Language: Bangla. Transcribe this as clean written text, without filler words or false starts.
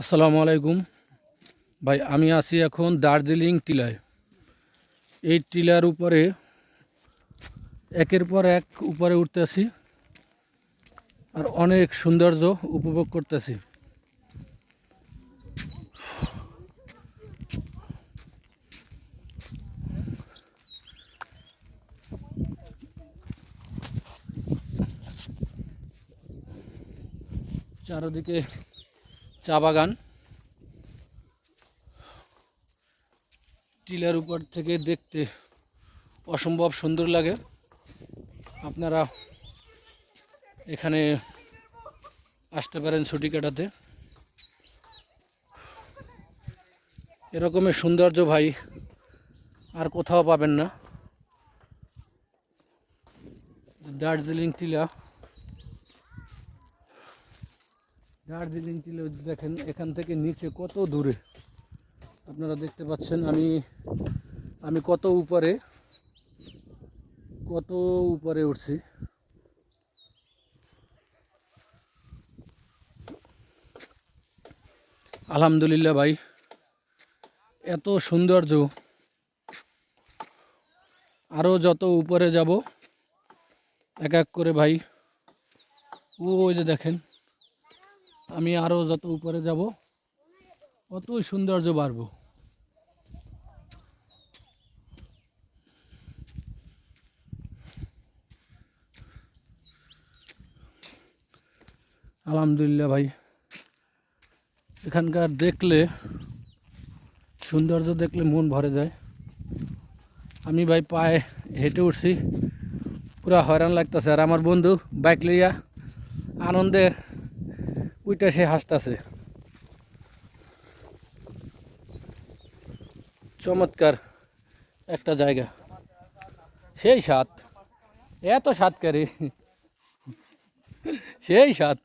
আসসালামু আলাইকুম ভাই, আমি আছি এখন দার্জিলিং টিলায়। এই টিলার উপরে একের পর এক উপরে উঠতেছি আর অনেক সৌন্দর্য উপভোগ করতেছি। চারদিকে চা বাগান, টিলার উপর থেকে দেখতে অসম্ভব সুন্দর লাগে। আপনারা এখানে আসতে পারেন ছুটি কাটাতে। এরকমের সৌন্দর্য ভাই আর কোথাও পাবেন না। দার্জিলিং টিলা, দার্জিলিং টিলা দেখেন এখান থেকে নিচে কত দূরে আপনারা দেখতে পাচ্ছেন। আমি কত উপরে উঠছি। আলহামদুলিল্লাহ ভাই, এত সৌন্দর্য। আরও যত উপরে যাব এক এক করে ভাই, ওই যে দেখেন, আমি আরও যত উপরে যাব অতই সৌন্দর্য বাড়বো। আলহামদুলিল্লাহ ভাই, এখানকার সৌন্দর্য দেখলে মন ভরে যায়। আমি ভাই পায়ে হেঁটে উঠছি, পুরা হয়রান লাগতেছে। আর আমার বন্ধু বাইক লইয়া আনন্দে উইটা সে হাসতেছে। চমৎকার একটা জায়গা, সেই স্বাদ, এত স্বাদ করে, সেই স্বাদ।